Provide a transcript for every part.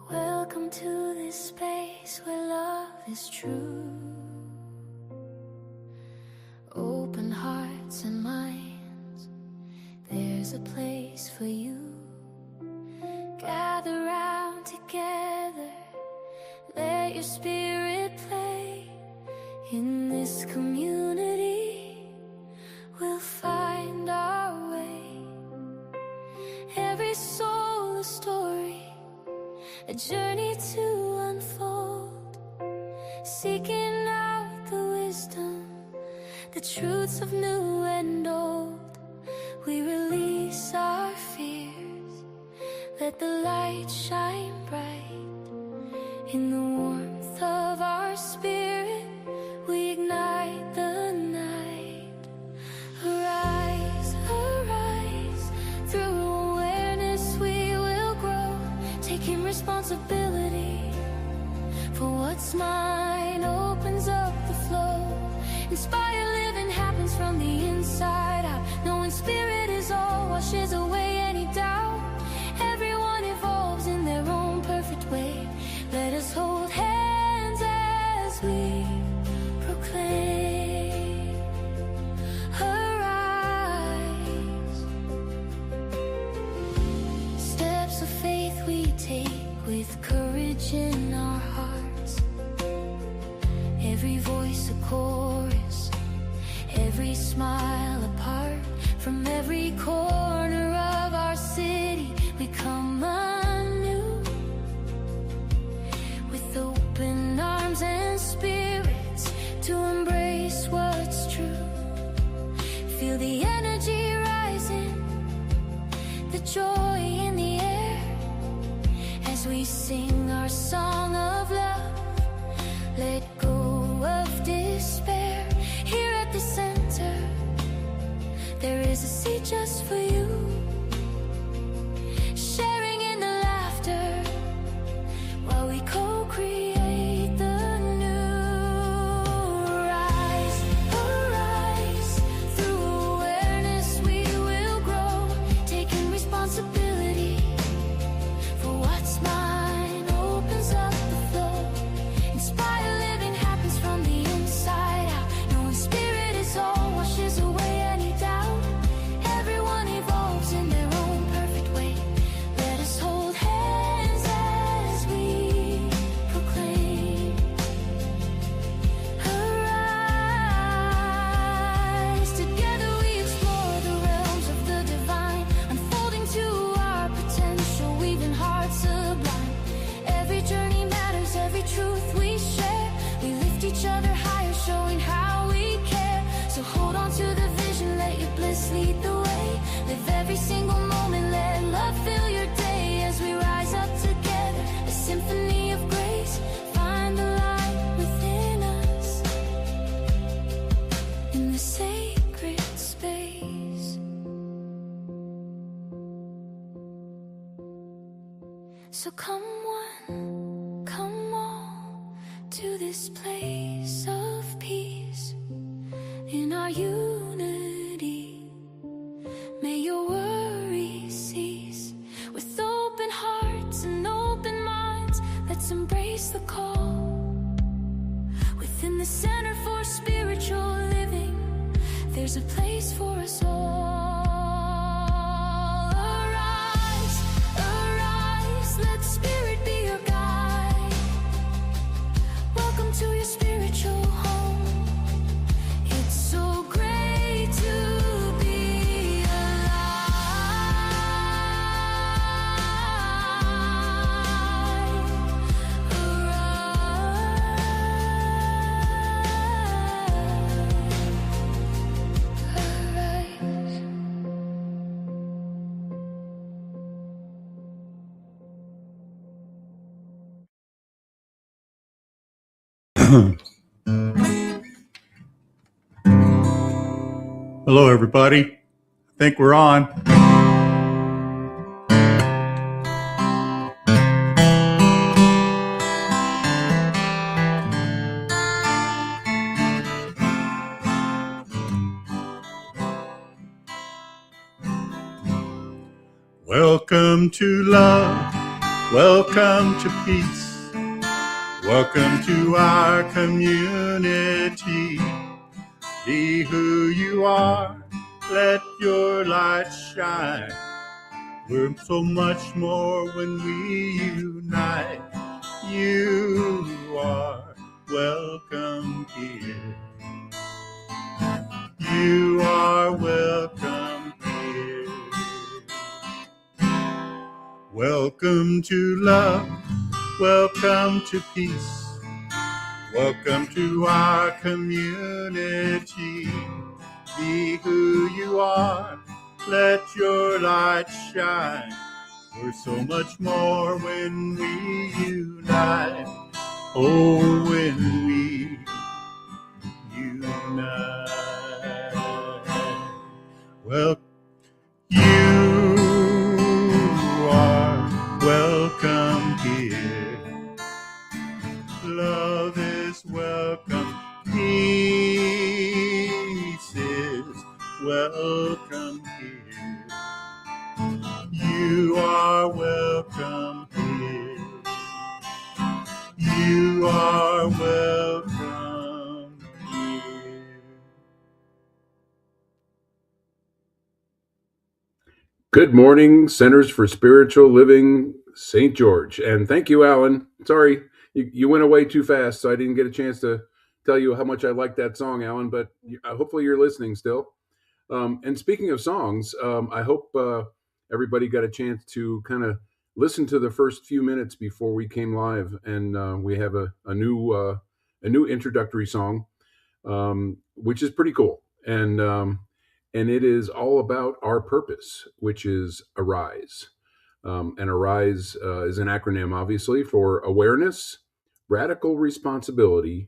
Welcome to this space where love is true. Open hearts and minds, there's a place for you. Gather round together, let your spirit play. In this community, we'll find our way. Every soul a story, a journey to unfold, seeking out the wisdom, the truths of new and old. We release our fears, let the light shine bright. In the warmth of our spirit, we ignite the night. Arise, arise, through awareness we will grow, taking responsibility for what's mine, opens up the flow. Inspire living happens from the inside out, knowing spirit is all, washes away any doubt. Everyone evolves in their own perfect way. Let us hold hands as we proclaim. Arise. Steps of faith we take with courage in our hearts. Every voice a chorus, every smile a part. From every corner of our city we come anew, with open arms and spirits to embrace what's true. Feel the energy rising, the joy in the air, as we sing our song of love. Let go of despair. Here at the center, there is a seat just for you, sharing in the laughter while we co-create the new. Rise, arise, through awareness we will grow, taking responsibility for what's mine, opens up the flow. Inspire living happens from the inside out, knowing spirit is all, washes away any doubt. Everyone evolves in their own perfect way. Let us hold hands as we proclaim. Arise. Together we explore the realms of the divine, unfolding to our potential, weaving hearts sublime. Every journey matters, every truth we share. We lift each other higher, showing how we care. So hold on to the vision, let your bliss lead the way. Live every single moment, let love fill your day. As we rise up together, a symphony of grace. Find the light within us, in the sacred space. So come one, come all, to this place of peace. In our unity, may your worries cease. With open hearts and open minds, let's embrace the call. Within the center for spiritual living, there's a place for us all. Arise, arise, let spirit be your guide. Welcome to your spiritual home. It's so great to be alive. Arise. Hello, everybody. I think we're on. Welcome to love. Welcome to peace. Welcome to our community. Be who you are. Let your light shine. We're so much more when we unite. You are welcome here. You are welcome here. Welcome to love. Welcome to peace. Welcome to our community. Be who you are. Let your light shine. We're so much more when we unite. Oh, when we unite. Well, you are welcome here. Love is welcome. Peace is welcome here. You are welcome here. You are welcome here. Good morning, Centers for Spiritual Living, St. George. And thank you, Alan. Sorry, you went away too fast, so I didn't get a chance to tell you how much I like that song, Alan, but hopefully you're listening still. And speaking of songs, I hope everybody got a chance to kind of listen to the first few minutes before we came live. And we have a new introductory song, which is pretty cool. And it is all about our purpose, which is Arise. And Arise is an acronym, obviously, for awareness, radical responsibility,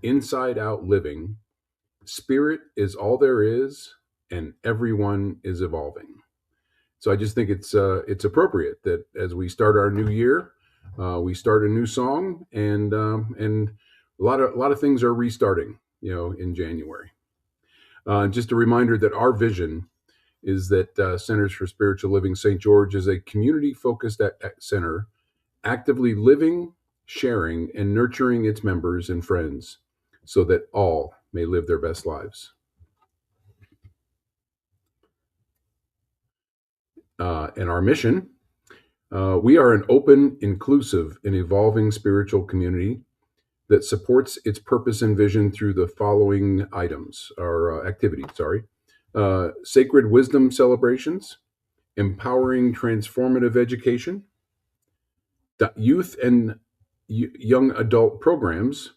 inside out living, spirit is all there is, and everyone is evolving. So I just think it's appropriate that as we start our new year, we start a new song, and a lot of things are restarting, in January. Just a reminder that our vision is that Centers for Spiritual Living St. George is a community-focused center, actively living, sharing, and nurturing its members and friends so that all may live their best lives. And our mission, we are an open, inclusive, and evolving spiritual community that supports its purpose and vision through the following items, or activities, sacred wisdom celebrations, empowering transformative education, youth and young adult programs,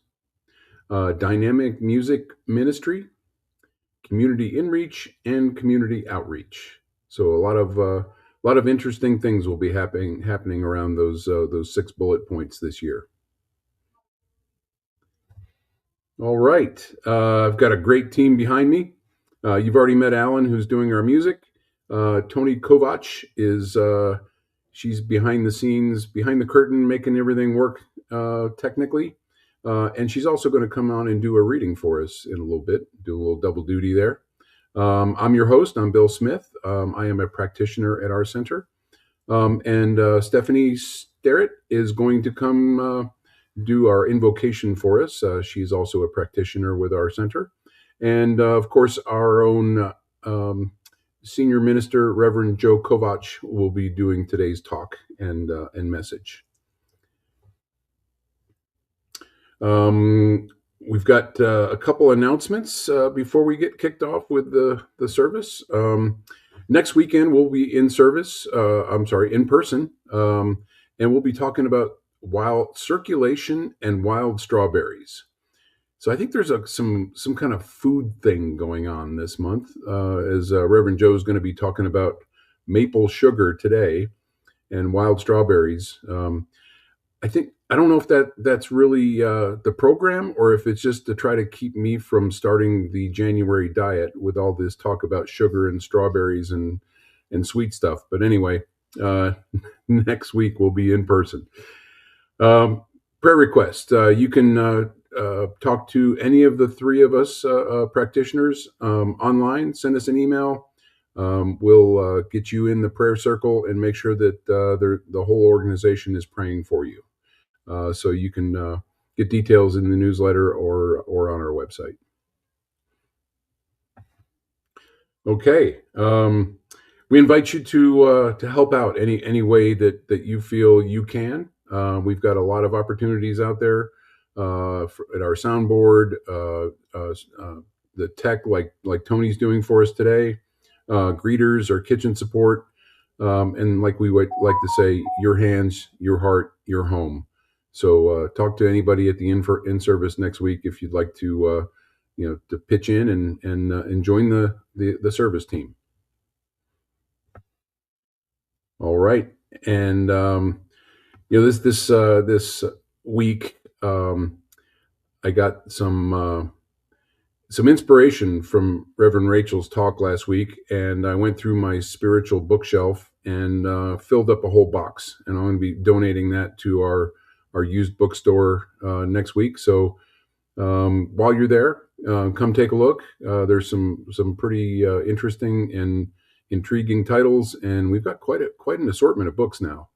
dynamic music ministry, community inreach, and community outreach. So a lot of interesting things will be happening around those 6 bullet points this year. All right, I've got a great team behind me. You've already met Alan, who's doing our music. Tony Kovach is she's behind the scenes, behind the curtain, making everything work technically. And she's also going to come on and do a reading for us in a little bit, do a little double duty there. I'm your host. I'm Bill Smith. I am a practitioner at our center. And Stephanie Sterrett is going to come do our invocation for us. She's also a practitioner with our center. And of course, our own senior minister, Rev Joe Kovach, will be doing today's talk and message. We've got a couple announcements before we get kicked off with the service. Next weekend we'll be in service. In person, and we'll be talking about wild circulation and wild strawberries. So I think there's some kind of food thing going on this month, as Reverend Joe is going to be talking about maple sugar today and wild strawberries. I don't know if that's really the program, or if it's just to try to keep me from starting the January diet with all this talk about sugar and strawberries and sweet stuff. But anyway, next week we'll be in person. Prayer request. You can talk to any of the three of us practitioners online. Send us an email. we'll get you in the prayer circle and make sure that the whole organization is praying for you. So you can get details in the newsletter or on our website. Okay. We invite you to help out any way that you feel you can. We've got a lot of opportunities out there at our soundboard, the tech like Tony's doing for us today, greeters or kitchen support, and like we would like to say, your hands, your heart, your home. So talk to anybody at the in-service next week if you'd like to to pitch in and join the service team. All right, and this week I got some inspiration from Reverend Rachel's talk last week, and I went through my spiritual bookshelf and filled up a whole box, and I'm going to be donating that to our used bookstore next week. So while you're there, come take a look. There's some pretty interesting and intriguing titles, and we've got quite an assortment of books now.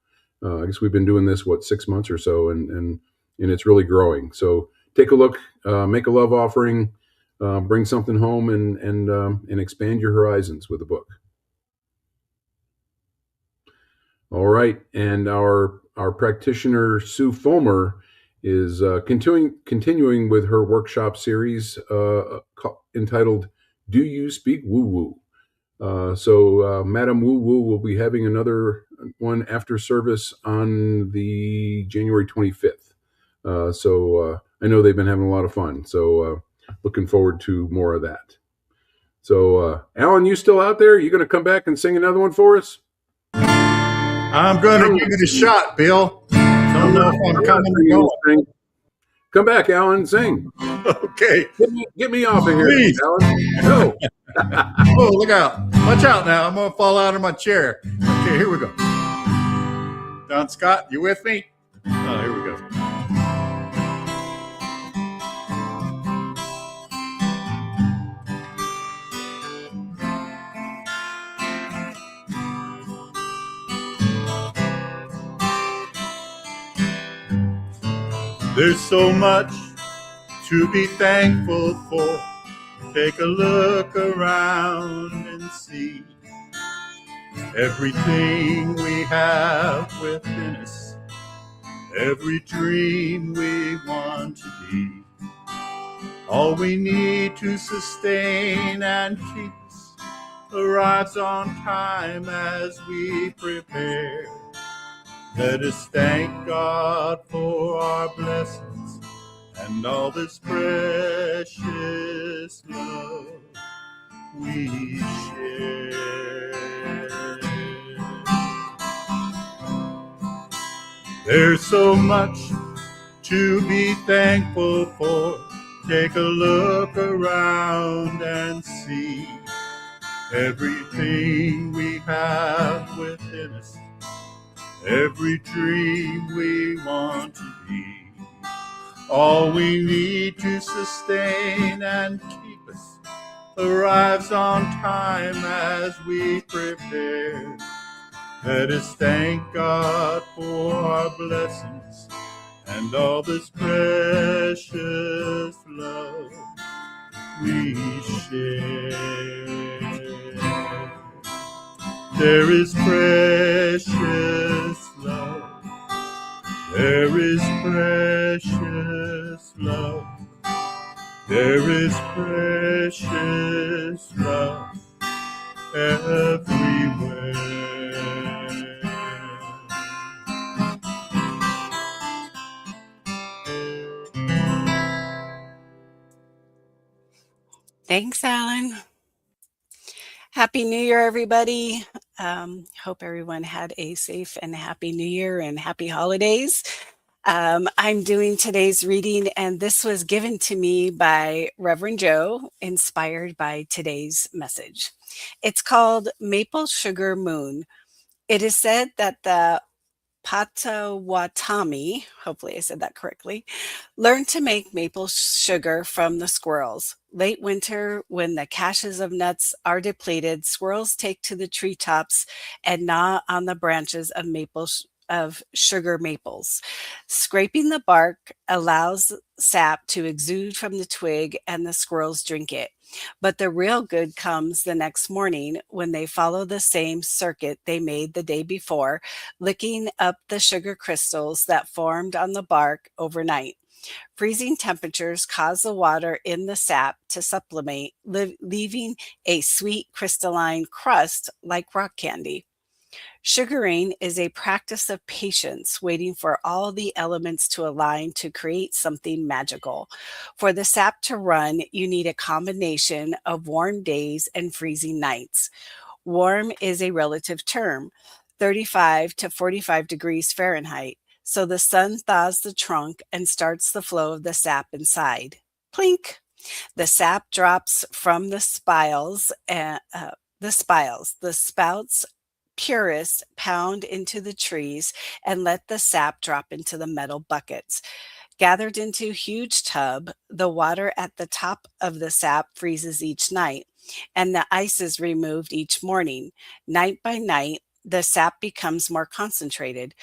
I guess we've been doing this 6 months or so, and it's really growing. So take a look, make a love offering, bring something home, and expand your horizons with a book. All right, and our practitioner Sue Fulmer is continuing with her workshop series entitled "Do You Speak Woo Woo?" So Madam Woo Woo will be having another one after service on the January 25th. So I know they've been having a lot of fun. So looking forward to more of that. So Alan, you still out there? You going to come back and sing another one for us? I'm going to give it a shot, Bill. Don't know if I'm coming or going. Come back, Alan, sing. Okay. Get me off of here, Please. Alan. Go. Oh, look out. Watch out now. I'm going to fall out of my chair. Okay, here we go. Don Scott, you with me? Oh, here we go. There's so much to be thankful for. Take a look around and see everything we have within us, every dream we want to be. All we need to sustain and keep us arrives on time as we prepare. Let us thank God for our blessings and all this precious love we share. There's so much to be thankful for. Take a look around and see everything we have within us, every dream we want to be. All we need to sustain and keep us arrives on time as we prepare. Let us thank God for our blessings and all this precious love we share. There is precious love. There is precious love. There is precious love everywhere. Thanks, Alan. Happy New Year, everybody. Hope everyone had a safe and happy New Year and happy holidays. I'm doing today's reading, and this was given to me by Reverend Joe, inspired by today's message. It's called Maple Sugar Moon. It is said that the Potawatomi, hopefully I said that correctly, learned to make maple sugar from the squirrels. Late winter, when the caches of nuts are depleted, squirrels take to the treetops and gnaw on the branches of sugar maples. Scraping the bark allows sap to exude from the twig and the squirrels drink it. But the real good comes the next morning when they follow the same circuit they made the day before, licking up the sugar crystals that formed on the bark overnight. Freezing temperatures cause the water in the sap to sublimate, leaving a sweet crystalline crust like rock candy. Sugaring is a practice of patience, waiting for all the elements to align to create something magical. For the sap to run, you need a combination of warm days and freezing nights. Warm is a relative term, 35 to 45 degrees Fahrenheit. So the sun thaws the trunk and starts the flow of the sap inside. Plink! The sap drops from the spires. The spouts purists pound into the trees and let the sap drop into the metal buckets. Gathered into a huge tub, the water at the top of the sap freezes each night, and the ice is removed each morning. Night by night, the sap becomes more concentrated.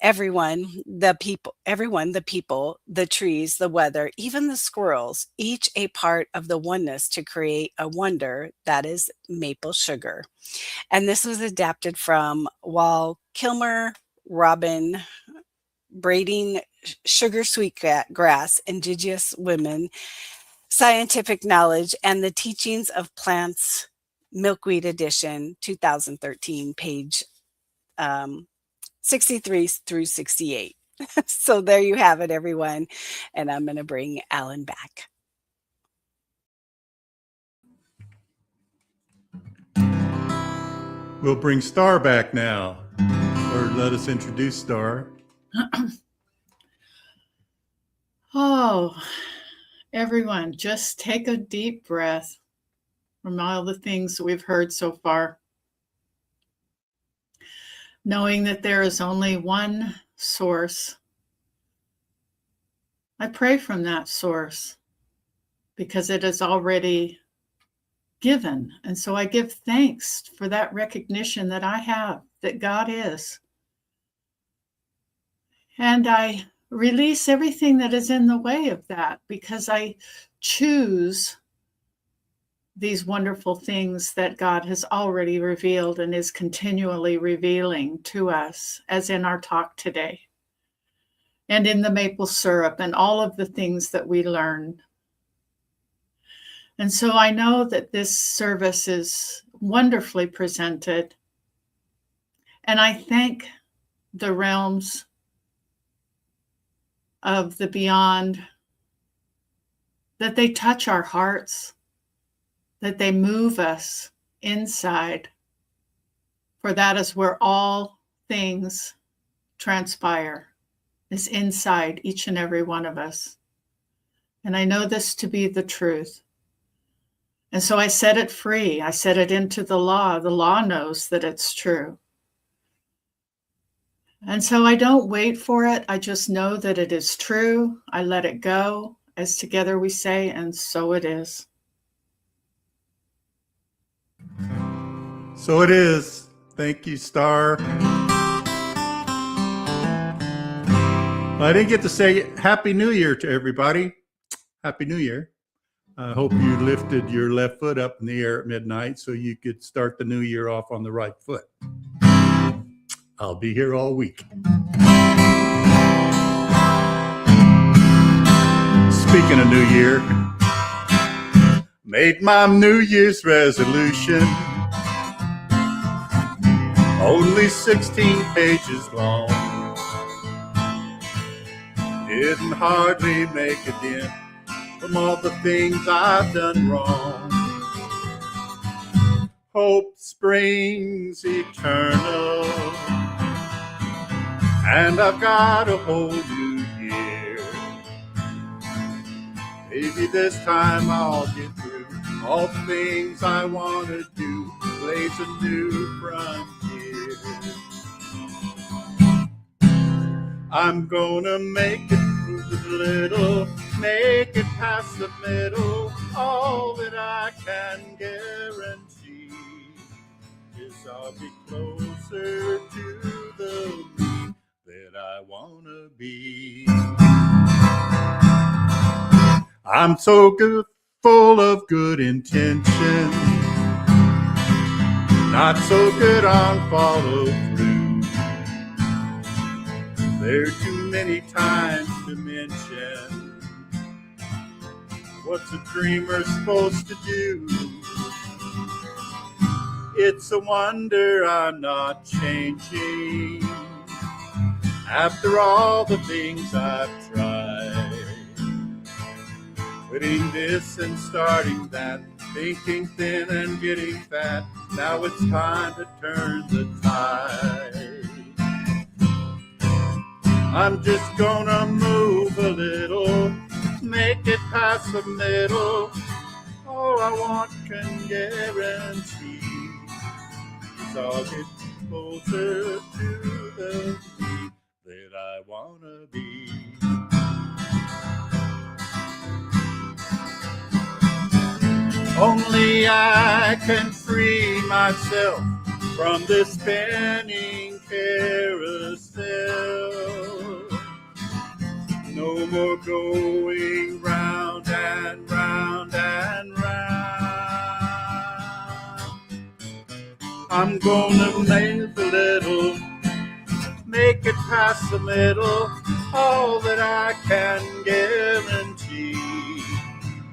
The people, the trees, the weather, even the squirrels, each a part of the oneness to create a wonder that is maple sugar. And this was adapted from Wall Kilmer, Robin, Braiding Sugar Sweetgrass, Indigenous Women, Scientific Knowledge, and the Teachings of Plants, Milkweed Edition, 2013, page 63 through 68. So there you have it, everyone. And I'm going to bring Alan back. We'll bring Star back now, or let us introduce Star. Oh, everyone, just take a deep breath from all the things we've heard so far. Knowing that there is only one source. I pray from that source because it is already given. And so I give thanks for that recognition that I have, that God is. And I release everything that is in the way of that because I choose these wonderful things that God has already revealed and is continually revealing to us, as in our talk today, and in the maple syrup and all of the things that we learn. And so I know that this service is wonderfully presented, and I thank the realms of the beyond that they touch our hearts, that they move us inside, for that is where all things transpire, is inside each and every one of us. And I know this to be the truth. And so I set it free. I set it into the law. The law knows that it's true. And so I don't wait for it. I just know that it is true. I let it go, as together we say, and so it is. So it is. Thank you, Star. I didn't get to say Happy New Year to everybody. Happy New Year. I hope you lifted your left foot up in the air at midnight so you could start the new year off on the right foot. I'll be here all week. Speaking of New Year, made my New Year's resolution. Only 16 pages long. Didn't hardly make a dent from all the things I've done wrong. Hope springs eternal, and I've got a whole new year. Maybe this time I'll get through all the things I want to do, blaze a new frontier. I'm gonna make it move a little, make it past the middle. All that I can guarantee is I'll be closer to the me that I wanna be. I'm so good, full of good intentions, not so good on follow through. There are too many times to mention what's a dreamer supposed to do. It's a wonder I'm not changing after all the things I've tried. Quitting this and starting that, thinking thin and getting fat. Now it's time to turn the tide. I'm just gonna move a little, make it past the middle. All I want can guarantee is I'll get closer to the me that I wanna be. Only I can free myself from this spinning carousel. No more going round and round and round. I'm gonna make a little, make it past the middle. All that I can guarantee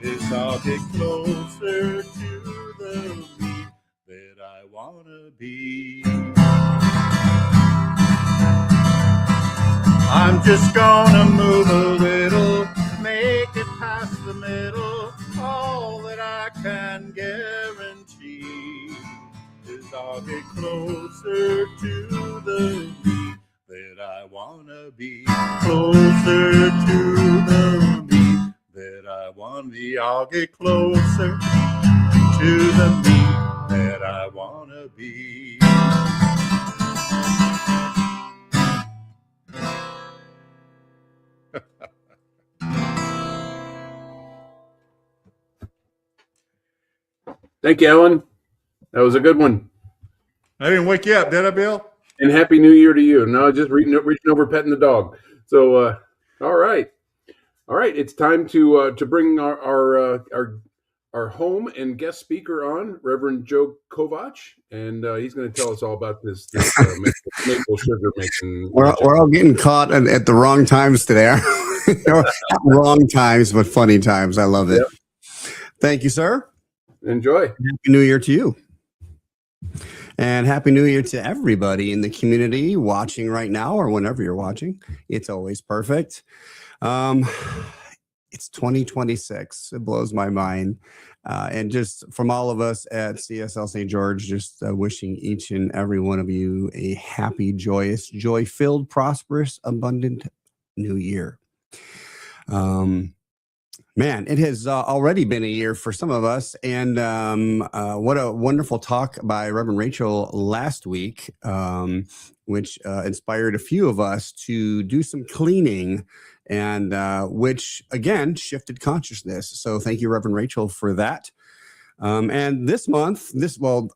is I'll get closer to the me that I wanna be. I'm just gonna move a little, make it past the middle. All that I can guarantee is I'll get closer to the me that I wanna be. Closer to the me that I wanna be. I'll get closer to the me that I wanna be. Thank you, Alan. That was a good one. I didn't wake you up, did I, Bill? And Happy New Year to you. No, just reaching over, petting the dog. So, all right. It's time to bring our home and guest speaker on, Reverend Joe Kovach, and he's going to tell us all about this maple sugar making. We're all getting caught at the wrong times today. Not wrong times, but funny times. I love it. Yep. Thank you, sir. Enjoy. Happy New Year to you. And Happy New Year to everybody in the community watching right now or whenever you're watching. It's always perfect. It's 2026. It blows my mind. And just from all of us at CSL St. George, just wishing each and every one of you a happy, joyous, joy-filled, prosperous, abundant new year. Man, it has already been a year for some of us, and what a wonderful talk by Reverend Rachel last week, which inspired a few of us to do some cleaning, and which, again, shifted consciousness. So thank you, Reverend Rachel, for that. And this month,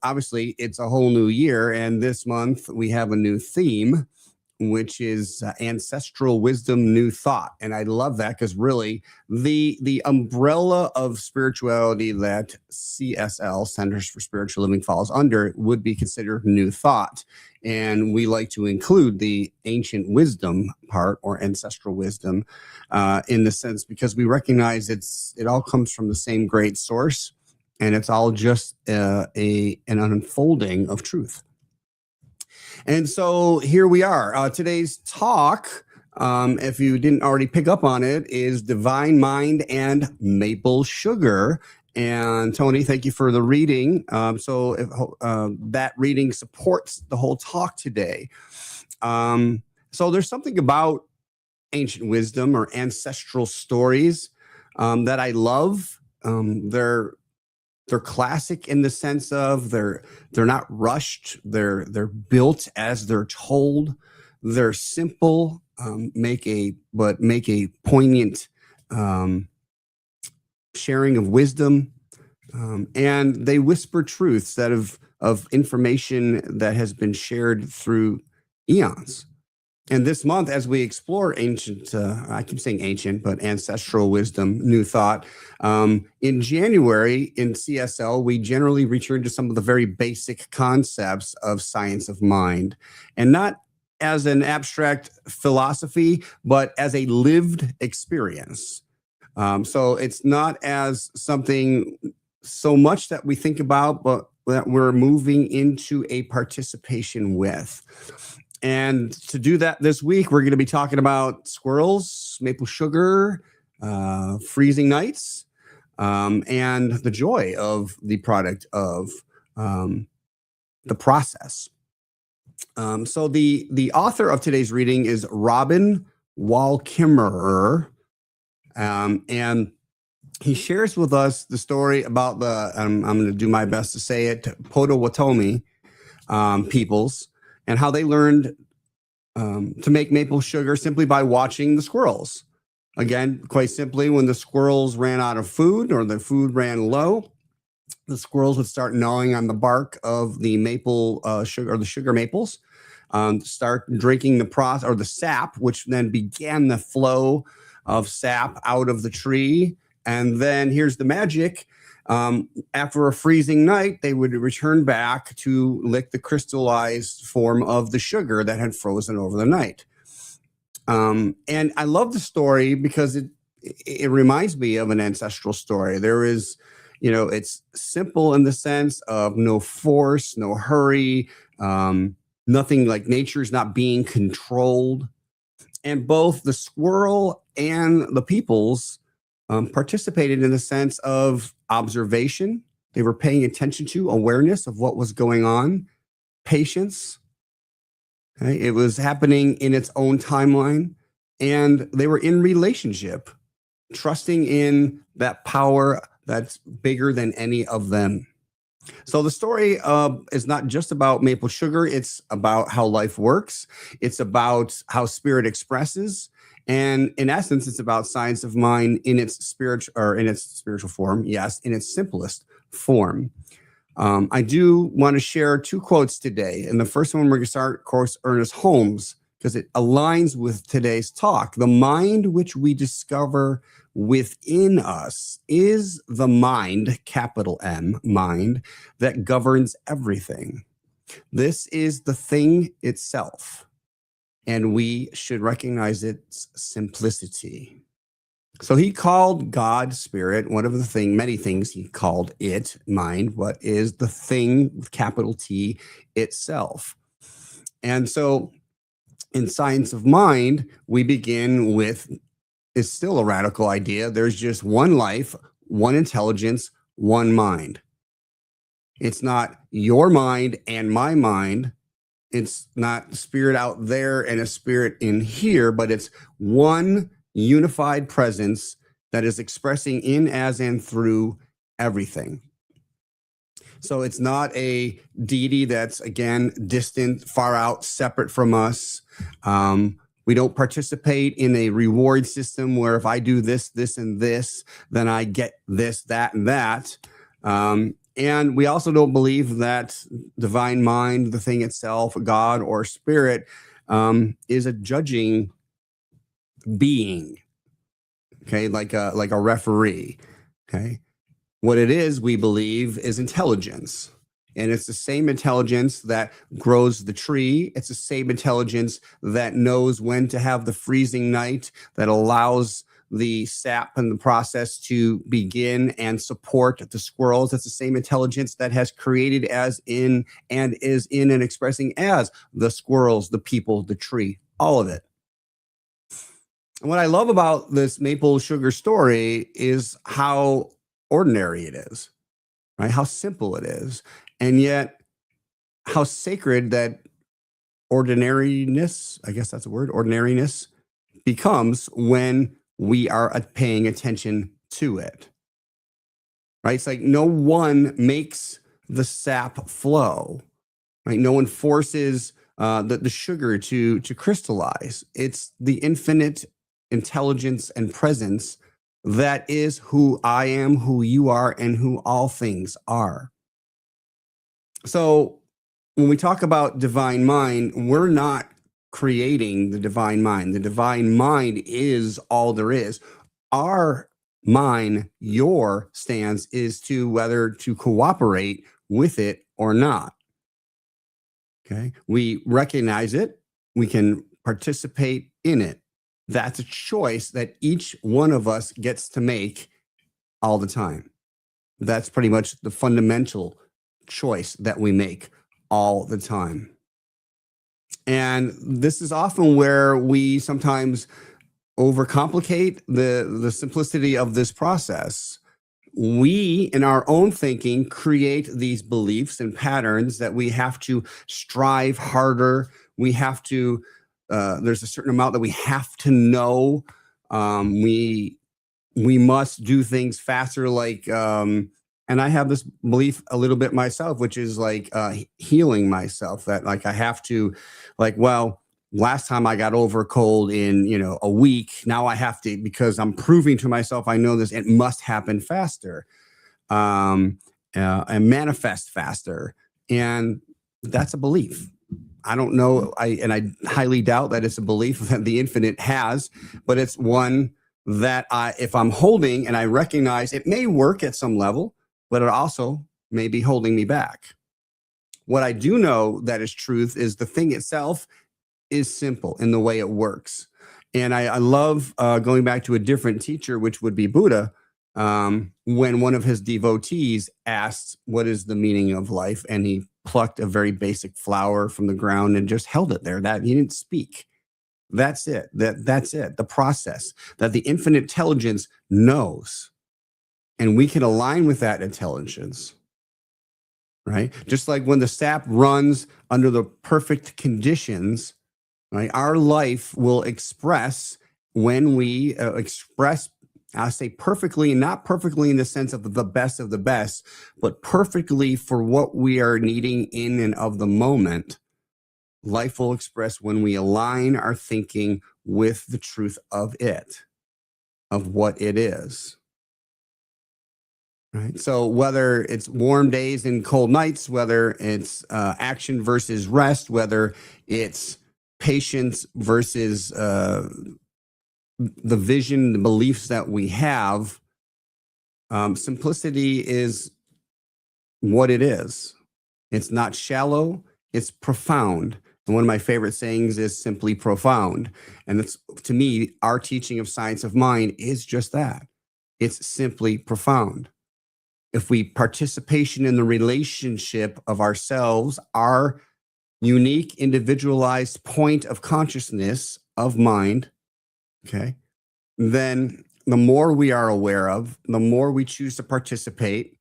obviously, it's a whole new year, and this month we have a new theme, which is ancestral wisdom, new thought. And I love that because really the umbrella of spirituality that CSL, Centers for Spiritual Living, falls under would be considered new thought. And we like to include the ancient wisdom part or ancestral wisdom in the sense because we recognize it all comes from the same great source and it's all just an unfolding of truth. And so here we are. Today's talk, if you didn't already pick up on it, is Divine Mind and Maple Sugar. And Tony, thank you for the reading. So if, that reading supports the whole talk today. So there's something about ancient wisdom or ancestral stories that I love. They're classic in the sense of they're not rushed. They're built as they're told. They're simple make a poignant sharing of wisdom, and they whisper truths that of information that has been shared through eons. And this month, as we explore ancient, I keep saying ancient, but ancestral wisdom, new thought, in January in CSL, we generally return to some of the very basic concepts of science of mind, and not as an abstract philosophy, but as a lived experience. So it's not as something so much that we think about, but that we're moving into a participation with. And to do that this week, we're going to be talking about squirrels, maple sugar, freezing nights, and the joy of the product of the process. So the author of today's reading is Robin Wall-Kimmerer, and he shares with us the story about the, I'm going to do my best to say it, Potawatomi peoples, and how they learned to make maple sugar simply by watching the squirrels. Again, quite simply, when the squirrels ran out of food or the food ran low, the squirrels would start gnawing on the bark of the maple sugar, or the sugar maples, start drinking the process or the sap, which then began the flow of sap out of the tree. And then here's the magic. After a freezing night, they would return back to lick the crystallized form of the sugar that had frozen over the night. And I love the story because it reminds me of an ancestral story. There is, it's simple in the sense of no force, no hurry, nothing, like nature's not being controlled. And both the squirrel and the peoples participated in the sense of observation. They were paying attention to awareness of what was going on, patience. Okay? It was happening in its own timeline, and they were in relationship, trusting in that power that's bigger than any of them. So the story is not just about maple sugar. It's about how life works. It's about how spirit expresses. And in essence, it's about science of mind in its spiritual form. Yes, in its simplest form. I do want to share two quotes today. And the first one, we're going to start, of course, Ernest Holmes, because it aligns with today's talk. The mind which we discover within us is the mind, capital M, mind, that governs everything. This is the thing itself, and we should recognize its simplicity. So he called God spirit, one of the many things he called it, mind, what is the thing, with capital T, itself. And so in science of mind, we begin with, it's still a radical idea. There's just one life, one intelligence, one mind. It's not your mind and my mind. It's not spirit out there and a spirit in here, but it's one unified presence that is expressing in, as, and through everything. So it's not a deity that's, again, distant, far out, separate from us. We don't participate in a reward system where if I do this, this, and this, then I get this, that, and that. And we also don't believe that divine mind, the thing itself, God or spirit, is a judging being, okay, like a referee, okay. What it is, we believe, is intelligence. And it's the same intelligence that grows the tree. It's the same intelligence that knows when to have the freezing night, that allows the sap and the process to begin and support the squirrels. It's the same intelligence that has created as in and is in and expressing as the squirrels, the people, the tree, all of it. And what I love about this maple sugar story is how ordinary it is, right? How simple it is. And yet how sacred that ordinariness, I guess that's a word, ordinariness, becomes when we are paying attention to it, right? It's like no one makes the sap flow, right? No one forces the sugar to crystallize. It's the infinite intelligence and presence that is who I am, who you are, and who all things are. So when we talk about divine mind, we're not creating the divine mind. The divine mind is all there is. Our mind, your stance is to whether to cooperate with it or not. Okay. We recognize it. We can participate in it. That's a choice that each one of us gets to make all the time. That's pretty much the fundamental choice that we make all the time. And this is often where we sometimes overcomplicate the simplicity of this process. We, in our own thinking, create these beliefs and patterns that we have to strive harder. We have to, there's a certain amount that we have to know. We must do things faster, like, and I have this belief a little bit myself, which is like healing myself, that like I have to, like, well, last time I got over a cold in, a week. Now I have to, because I'm proving to myself I know this, it must happen faster and manifest faster. And that's a belief. I don't know. I highly doubt that it's a belief that the infinite has, but it's one that if I'm holding and I recognize it may work at some level, but it also may be holding me back. What I do know that is truth is the thing itself is simple in the way it works. And I love going back to a different teacher, which would be Buddha, when one of his devotees asked, what is the meaning of life? And he plucked a very basic flower from the ground and just held it there. That he didn't speak. That's it. That's it. The process that the infinite intelligence knows. And we can align with that intelligence, right? Just like when the sap runs under the perfect conditions, right? Our life will express when we express, I say perfectly, and not perfectly in the sense of the best, but perfectly for what we are needing in and of the moment. Life will express when we align our thinking with the truth of it, of what it is. Right. So whether it's warm days and cold nights, whether it's action versus rest, whether it's patience versus the vision, the beliefs that we have, simplicity is what it is. It's not shallow, it's profound. And one of my favorite sayings is simply profound. And that's, to me, our teaching of science of mind is just that. It's simply profound. If we participation in the relationship of ourselves, our unique individualized point of consciousness of mind, okay, then the more we are aware of, the more we choose to participate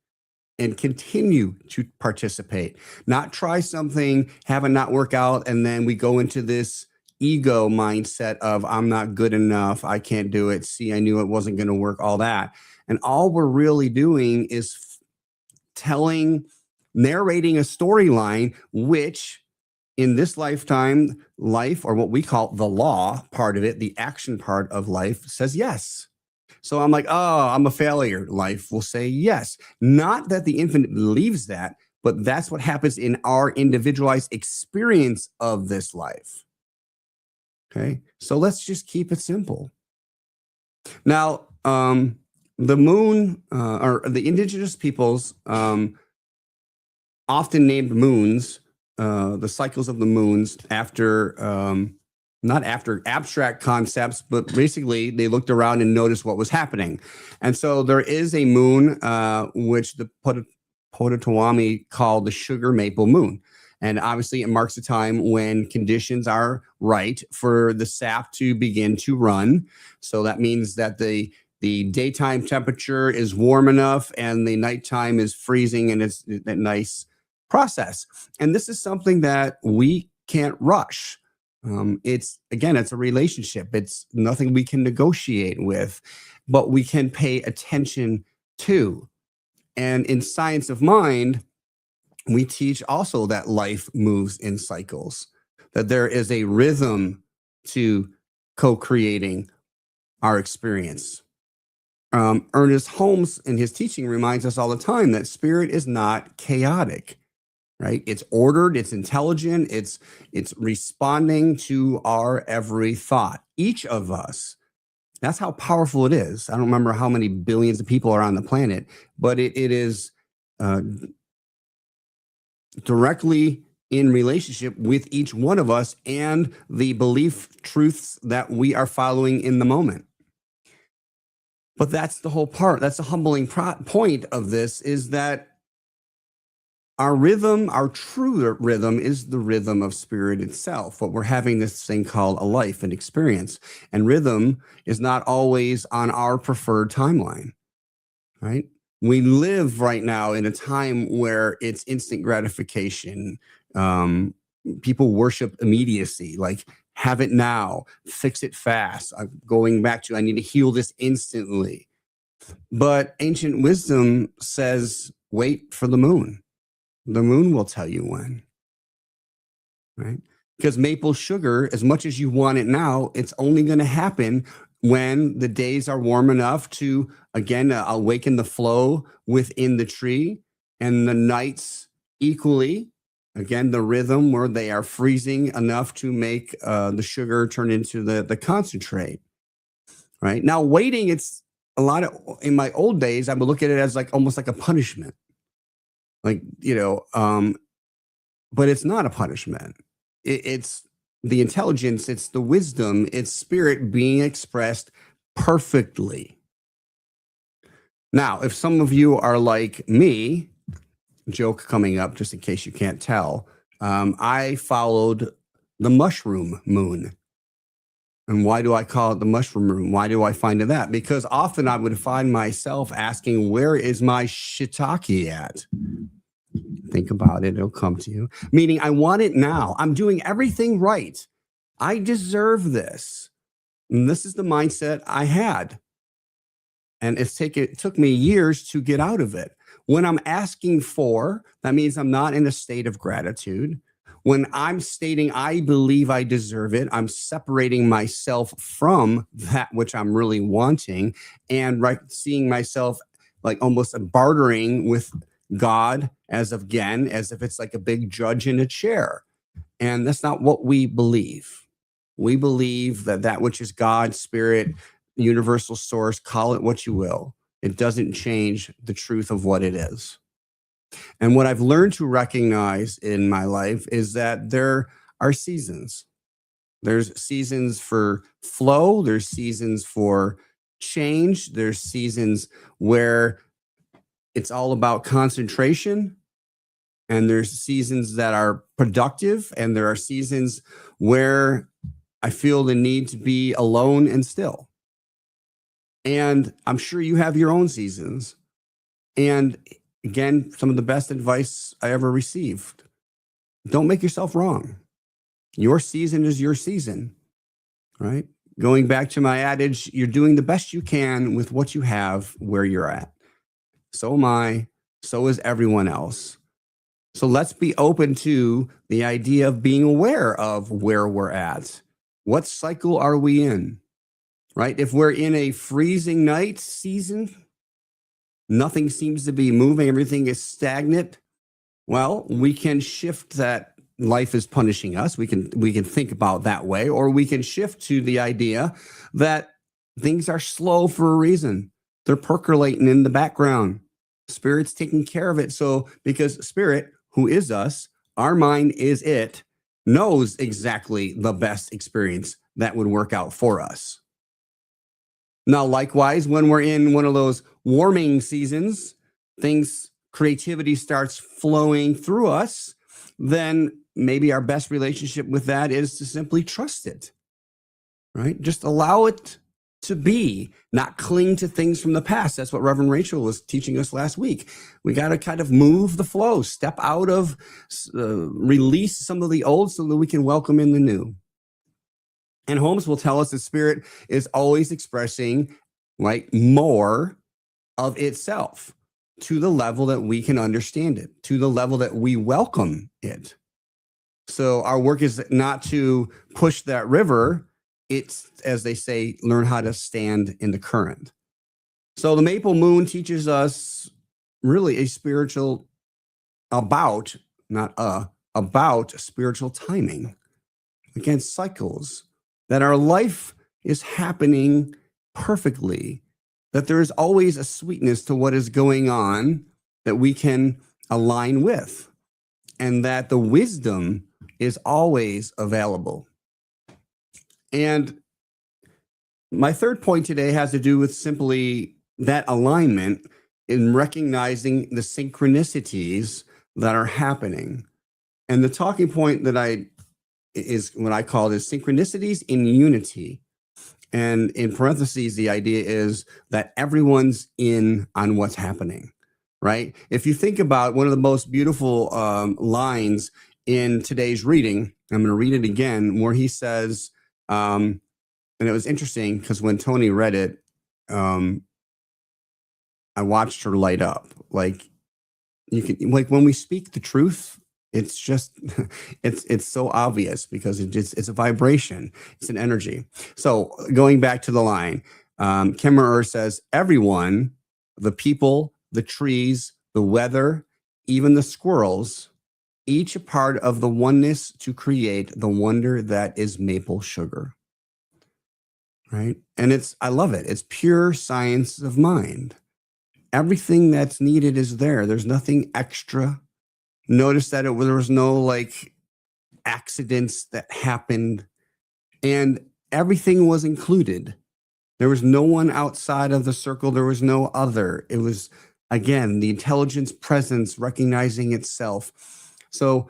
and continue to participate. Not try something, have it not work out, and then we go into this ego mindset of I'm not good enough, I can't do it, see, I knew it wasn't going to work, all that. And all we're really doing is narrating a storyline, which in this lifetime, life, or what we call the law part of it, the action part of life, says yes. So I'm like, oh, I'm a failure. Life will say yes. Not that the infinite believes that, but that's what happens in our individualized experience of this life. Okay, so let's just keep it simple. Now, the moon, or the indigenous peoples, often named moons, the cycles of the moons, after not after abstract concepts, but basically they looked around and noticed what was happening. And so there is a moon, which the Potawatomi called the sugar maple moon. And obviously it marks a time when conditions are right for the sap to begin to run. So that means that the daytime temperature is warm enough and the nighttime is freezing, and it's a nice process. And this is something that we can't rush. It's a relationship. It's nothing we can negotiate with, but we can pay attention to. And in science of mind, we teach also that life moves in cycles. that there is a rhythm to co-creating our experience. Ernest Holmes in his teaching reminds us all the time that spirit is not chaotic, right? It's ordered, it's intelligent, it's responding to our every thought. Each of us, that's how powerful it is. I don't remember how many billions of people are on the planet, but it is directly in relationship with each one of us and the belief truths that we are following in the moment. But that's the whole part. That's the humbling point of this, is that our rhythm, our true rhythm, is the rhythm of spirit itself. What we're having this thing called a life, an experience. And rhythm is not always on our preferred timeline, right? We live right now in a time where it's instant gratification. People worship immediacy, like have it now, fix it fast. I'm going back to, I need to heal this instantly. But ancient wisdom says, wait for the moon. The moon will tell you when, right? Because maple sugar, as much as you want it now, it's only going to happen when the days are warm enough to, again, awaken the flow within the tree, and the nights equally, again, the rhythm where they are freezing enough to make the sugar turn into the concentrate, right? Now, waiting, it's a lot of, in my old days, I would look at it as like almost like a punishment. Like, but it's not a punishment. It's the intelligence, it's the wisdom, it's spirit being expressed perfectly. Now, if some of you are like me, joke coming up just in case you can't tell, I followed the mushroom moon. And why do I call it the mushroom moon? Why do I find it that? Because often I would find myself asking, where is my shiitake at? Think about it, it'll come to you. Meaning, I want it now. I'm doing everything right. I deserve this. And this is the mindset I had. And it took me years to get out of it. When I'm asking for, that means I'm not in a state of gratitude. When I'm stating I believe I deserve it, I'm separating myself from that which I'm really wanting, and seeing myself like almost bartering with God as if it's like a big judge in a chair. And that's not what we believe. We believe that which is God, spirit, universal source, call it what you will, it doesn't change the truth of what it is. And what I've learned to recognize in my life is that there are seasons. There's seasons for flow. There's seasons for change. There's seasons where it's all about concentration. And there's seasons that are productive. And there are seasons where I feel the need to be alone and still. And I'm sure you have your own seasons. And again, some of the best advice I ever received: don't make yourself wrong. Your season is your season, right? Going back to my adage, you're doing the best you can with what you have where you're at. So am I. So is everyone else. So let's be open to the idea of being aware of where we're at. What cycle are we in, right? If we're in a freezing night season, nothing seems to be moving, everything is stagnant, well, we can shift that life is punishing us. We can think about that way, or we can shift to the idea that things are slow for a reason. They're percolating in the background. Spirit's taking care of it. So because spirit, who is us, our mind is it, knows exactly the best experience that would work out for us. Now, likewise, when we're in one of those warming seasons, creativity starts flowing through us, then maybe our best relationship with that is to simply trust it, right? Just allow it to be, not cling to things from the past. That's what Reverend Rachel was teaching us last week. We got to kind of move the flow, step out of, release some of the old so that we can welcome in the new. And Holmes will tell us that spirit is always expressing like more of itself to the level that we can understand it, to the level that we welcome it. So our work is not to push that river. It's, as they say, learn how to stand in the current. So the maple moon teaches us really a spiritual about spiritual timing, against cycles, that our life is happening perfectly, that there is always a sweetness to what is going on that we can align with, and that the wisdom is always available. And my third point today has to do with simply that alignment in recognizing the synchronicities that are happening. And the talking point that is what I call is synchronicities in unity. And in parentheses, the idea is that everyone's in on what's happening, right? If you think about one of the most beautiful lines in today's reading, I'm going to read it again, where he says, and it was interesting because when Tony read it, I watched her light up. Like, you can, like, when we speak the truth, it's just, it's so obvious because it's a vibration, it's an energy. So going back to the line, Kemmerer says, everyone, the people, the trees, the weather, even the squirrels, each a part of the oneness to create the wonder that is maple sugar. Right? And I love it. It's pure science of mind. Everything that's needed is there. There's nothing extra. Notice that there was no like accidents that happened, and everything was included. There was no one outside of the circle. There was no other. It was, again, the intelligence presence recognizing itself. So,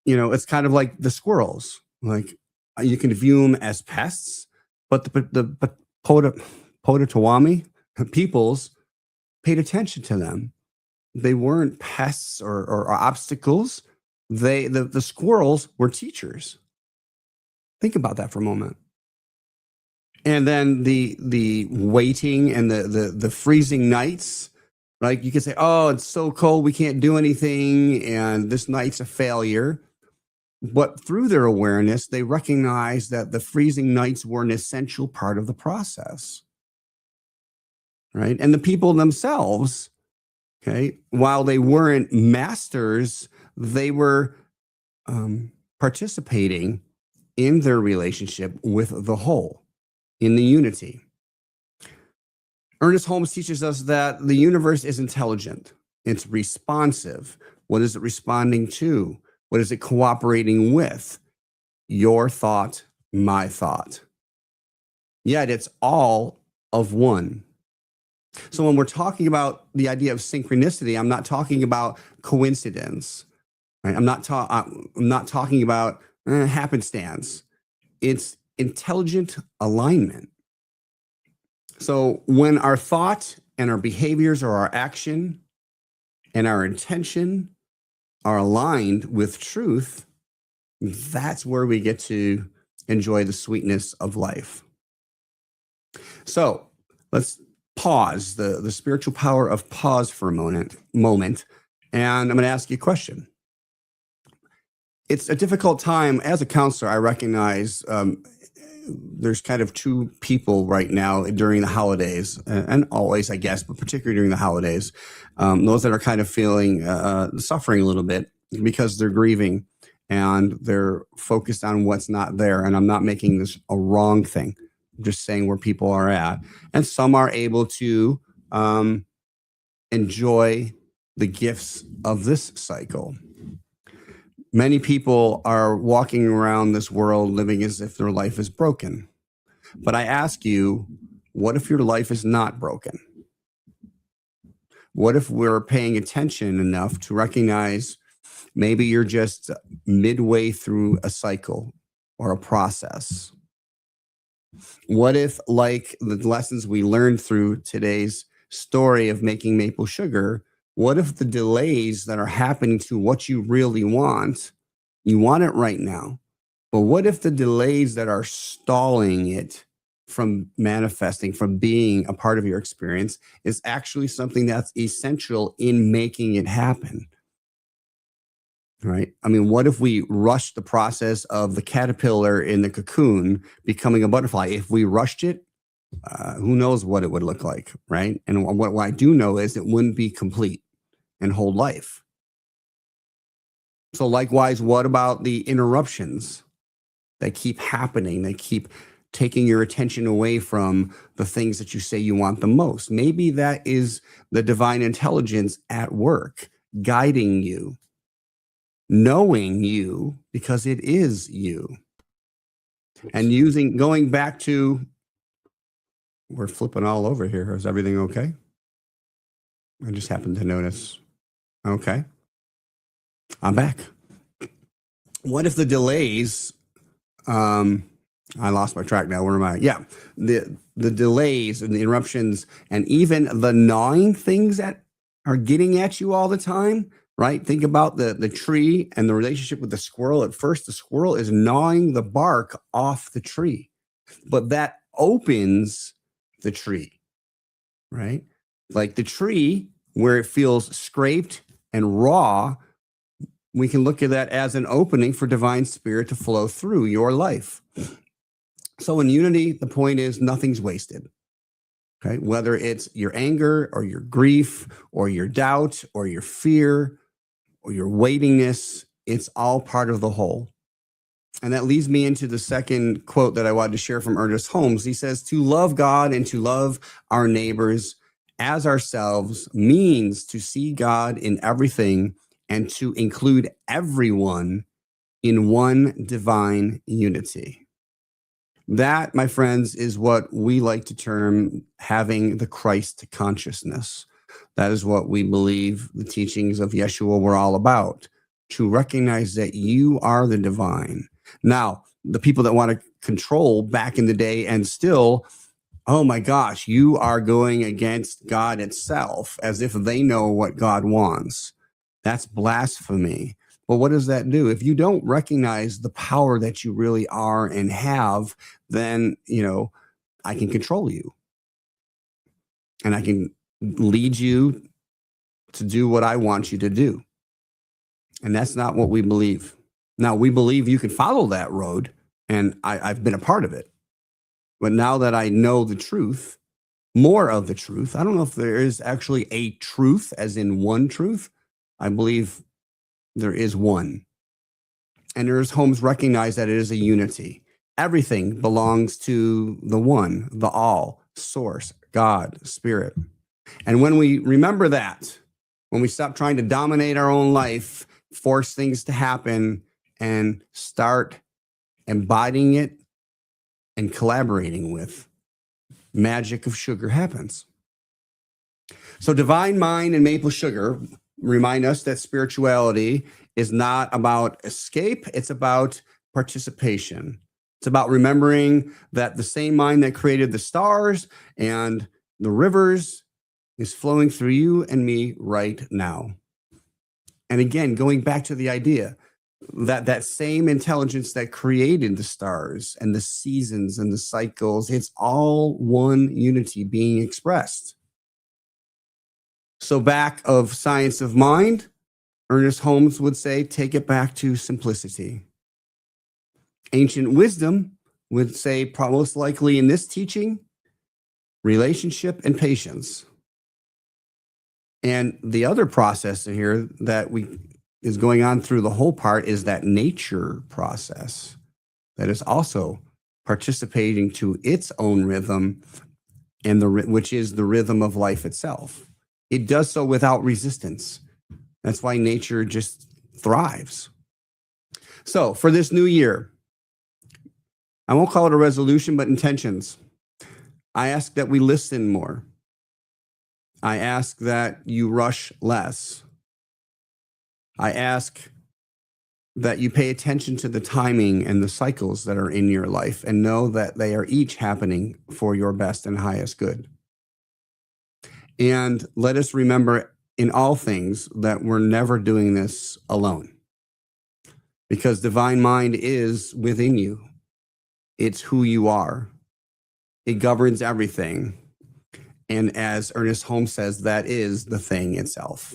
it's kind of like the squirrels. Like, you can view them as pests, but the Potawatomi peoples paid attention to them. They weren't pests or obstacles. The squirrels were teachers. Think about that for a moment. And then the waiting and the freezing nights, like you could say, oh, it's so cold, we can't do anything, and this night's a failure. But through their awareness, they recognized that the freezing nights were an essential part of the process. Right? And the people themselves, okay, while they weren't masters, they were participating in their relationship with the whole, in the unity. Ernest Holmes teaches us that the universe is intelligent. It's responsive. What is it responding to? What is it cooperating with? Your thought, my thought. Yet it's all of one. So when we're talking about the idea of synchronicity, I'm not talking about coincidence. Right? I'm not talking about happenstance. It's intelligent alignment. So when our thought and our behaviors or our action and our intention are aligned with truth, that's where we get to enjoy the sweetness of life. So let's pause, the spiritual power of pause for a moment. And I'm going to ask you a question. It's a difficult time. As a counselor, I recognize there's kind of two people right now during the holidays, and always, I guess, but particularly during the holidays, those that are kind of feeling suffering a little bit because they're grieving and they're focused on what's not there. And I'm not making this a wrong thing. I'm just saying where people are at. And some are able to enjoy the gifts of this cycle. Many people are walking around this world living as if their life is broken. But I ask you, what if your life is not broken? What if we're paying attention enough to recognize maybe you're just midway through a cycle or a process? What if, like the lessons we learned through today's story of making maple sugar, what if the delays that are happening to what you really want, you want it right now, but what if the delays that are stalling it from manifesting, from being a part of your experience, is actually something that's essential in making it happen? right? I mean, what if we rushed the process of the caterpillar in the cocoon becoming a butterfly? If we rushed it, who knows what it would look like, right? And what I do know is it wouldn't be complete and hold life. So likewise, what about the interruptions that keep happening? They keep taking your attention away from the things that you say you want the most. Maybe that is the divine intelligence at work, guiding you, knowing you because it is you. And going back to, we're flipping all over here. Is everything okay? I just happened to notice. Okay. I'm back. What if the delays, I lost my track now. Where am I? Yeah. The delays and the interruptions and even the gnawing things that are getting at you all the time, right? Think about the tree and the relationship with the squirrel. At first, the squirrel is gnawing the bark off the tree, but that opens the tree, right? Like the tree where it feels scraped and raw, we can look at that as an opening for divine spirit to flow through your life. So in unity, the point is nothing's wasted. Okay, whether it's your anger or your grief or your doubt or your fear or your waitingness, it's all part of the whole. And that leads me into the second quote that I wanted to share from Ernest Holmes. He says, to love God and to love our neighbors as ourselves means to see God in everything and to include everyone in one divine unity. That, my friends, is what we like to term having the Christ consciousness. That is what we believe the teachings of Yeshua were all about, to recognize that you are the divine. Now, the people that want to control back in the day and still, oh my gosh, you are going against God itself as if they know what God wants. That's blasphemy. But what does that do? If you don't recognize the power that you really are and have, then, I can control you. And I can lead you to do what I want you to do. And that's not what we believe. Now, we believe you can follow that road, and I've been a part of it. But now that I know the truth, more of the truth, I don't know if there is actually a truth, as in one truth. I believe there is one. And Ernest Holmes recognized that it is a unity. Everything belongs to the one, the all, source, God, spirit. And when we remember that, when we stop trying to dominate our own life, force things to happen, and start embodying it and collaborating with, magic of sugar happens. So divine mind and maple sugar remind us that spirituality is not about escape. It's about participation. It's about remembering that the same mind that created the stars and the rivers is flowing through you and me right now. And again, going back to the idea that that same intelligence that created the stars and the seasons and the cycles, it's all one unity being expressed. So back of science of mind, Ernest Holmes would say, take it back to simplicity. Ancient wisdom would say, most likely in this teaching, relationship and patience. And the other process here that is going on through the whole part is that nature process that is also participating to its own rhythm, and which is the rhythm of life itself. It does so without resistance. That's why nature just thrives. So for this new year, I won't call it a resolution, but intentions. I ask that we listen more. I ask that you rush less. I ask that you pay attention to the timing and the cycles that are in your life and know that they are each happening for your best and highest good. And let us remember in all things that we're never doing this alone, because divine mind is within you. It's who you are. It governs everything. And as Ernest Holmes says, that is the thing itself.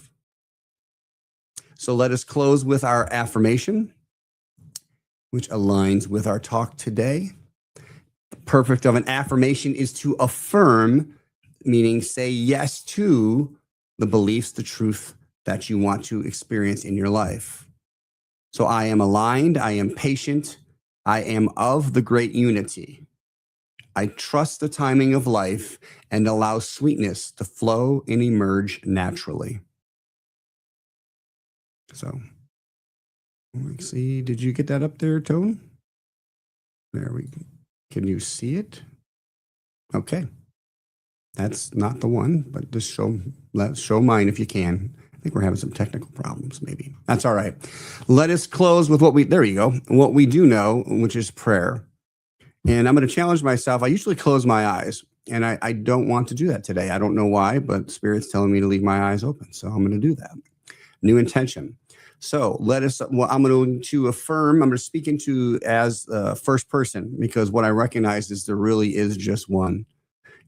So let us close with our affirmation, which aligns with our talk today. The purpose of an affirmation is to affirm, meaning say yes to the beliefs, the truth that you want to experience in your life. So I am aligned, I am patient, I am of the great unity. I trust the timing of life and allow sweetness to flow and emerge naturally. So, let's see, did you get that up there, Tone? There we go. Can you see it? Okay. That's not the one, but just let's show mine if you can. I think we're having some technical problems, maybe. That's all right. Let us close with there you go, what we do know, which is prayer. And I'm going to challenge myself. I usually close my eyes, and I don't want to do that today. I don't know why, but Spirit's telling me to leave my eyes open. So I'm going to do that. New intention. So I'm going to affirm, I'm going to speak into as first person, because what I recognize is there really is just one.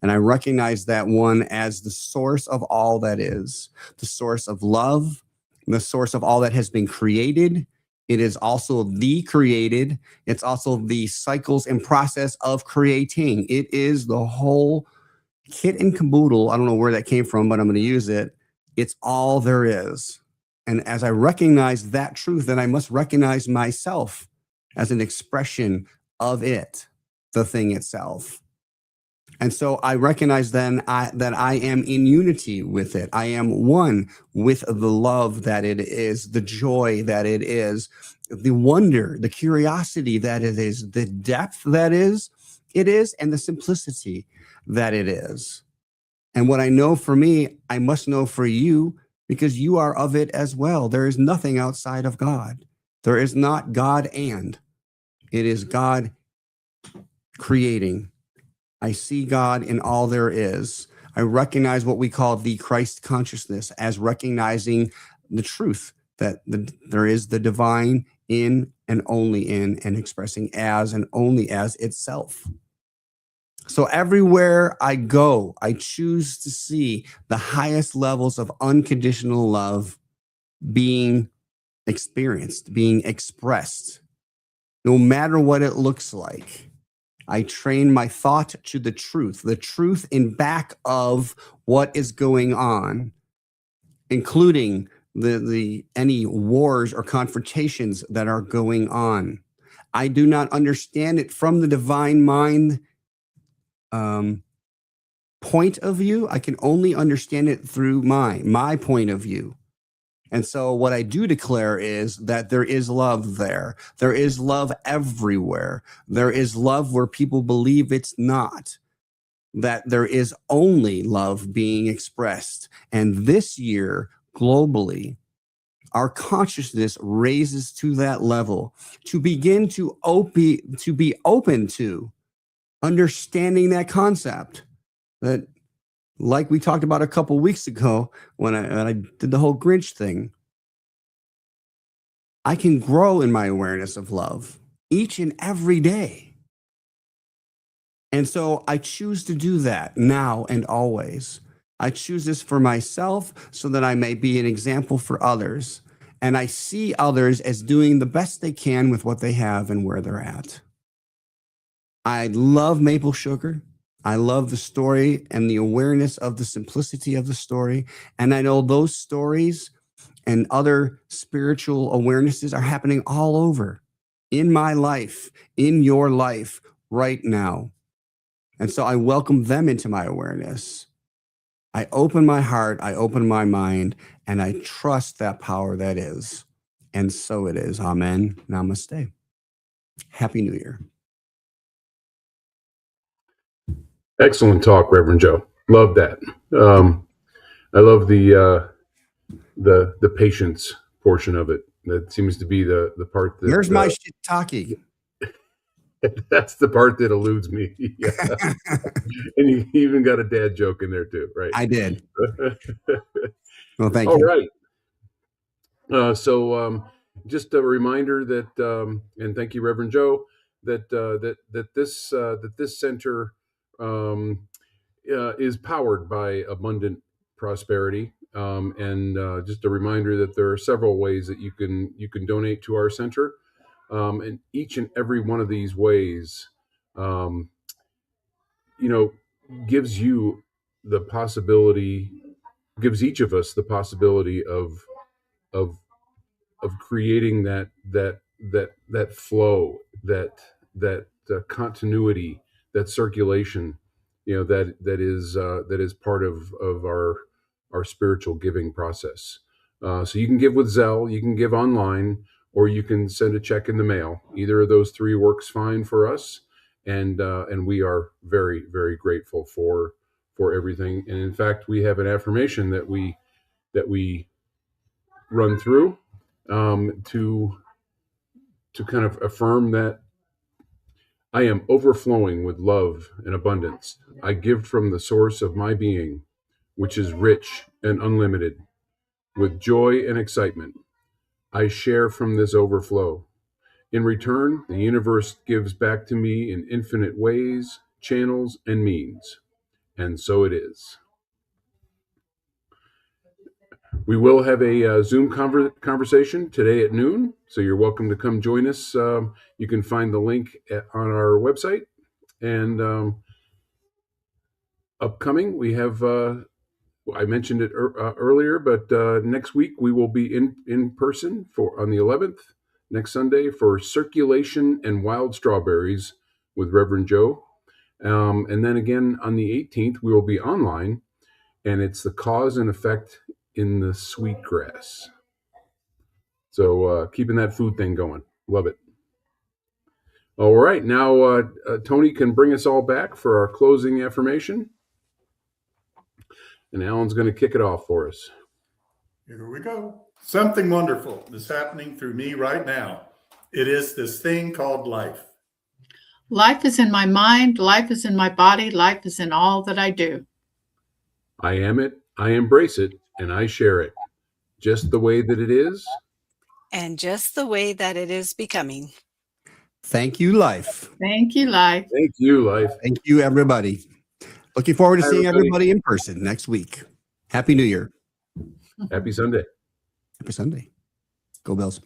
And I recognize that one as the source of all that is, the source of love, the source of all that has been created. It is also the created. It's also the cycles and process of creating. It is the whole kit and caboodle. I don't know where that came from, but I'm going to use it. It's all there is. And as I recognize that truth, then I must recognize myself as an expression of it, the thing itself. And so I recognize then that I am in unity with it. I am one with the love that it is, the joy that it is, the wonder, the curiosity that it is, the depth that it is, and the simplicity that it is. And what I know for me, I must know for you, because you are of it as well. There is nothing outside of God. There is not God and. It is God creating. I see God in all there is. I recognize what we call the Christ consciousness as recognizing the truth that there is the divine in and only in, and expressing as and only as itself. So everywhere I go, I choose to see the highest levels of unconditional love being experienced, being expressed, no matter what it looks like. I train my thought to the truth in back of what is going on, including the any wars or confrontations that are going on. I do not understand it from the divine mind point of view. I can only understand it through my point of view. And so what I do declare is that there is love there. There is love everywhere. There is love where people believe it's not. That there is only love being expressed. And this year, globally, our consciousness raises to that level to begin to be open to understanding that concept. That, like we talked about a couple weeks ago when I did the whole Grinch thing, I can grow in my awareness of love each and every day. And so I choose to do that now and always. I choose this for myself so that I may be an example for others. And I see others as doing the best they can with what they have and where they're at. I love maple sugar. I love the story and the awareness of the simplicity of the story. And I know those stories and other spiritual awarenesses are happening all over in my life, in your life right now. And so I welcome them into my awareness. I open my heart, I open my mind, and I trust that power that is. And so it is. Amen. Namaste. Happy New Year. Excellent talk, Reverend Joe. Love that. I love the patience portion of it. That seems to be the part that. Here's my shiitake. That's the part that eludes me. Yeah. And you even got a dad joke in there too, right? I did. Well, thank All you. right. So just a reminder that, and thank you, Reverend Joe, that this center is powered by abundant prosperity. And just a reminder that there are several ways that you can donate to our center, and each and every one of these ways, um, gives you the possibility, gives each of us the possibility of creating that flow, that continuity, that circulation, that is part of our spiritual giving process. So you can give with Zelle, you can give online, or you can send a check in the mail. Either of those three works fine for us, and we are very, very grateful for everything. And in fact, we have an affirmation that we run through, to kind of affirm that I am overflowing with love and abundance. I give from the source of my being, which is rich and unlimited, with joy and excitement. I share from this overflow. In return, the universe gives back to me in infinite ways, channels, and means. And so it is. We will have a Zoom conversation today at noon, so you're welcome to come join us. You can find the link on our website. And upcoming, we have, I mentioned it earlier, but next week we will be in person on the 11th, next Sunday, for Circulation and Wild Strawberries with Reverend Joe. And then again on the 18th, we will be online, and it's the cause and effect in the sweetgrass. So keeping that food thing going. Love it. All right. Now Tony can bring us all back for our closing affirmation. And Alan's going to kick it off for us. Here we go. Something wonderful is happening through me right now. It is this thing called life. Life is in my mind. Life is in my body. Life is in all that I do. I am it. I embrace it. And I share it. Just the way that it is. And just the way that it is becoming. Thank you, life. Thank you, life. Thank you, life. Thank you, everybody. Looking forward to Hi, seeing everybody everybody in person next week. Happy New Year. Happy Sunday. Happy Sunday. Go Bills.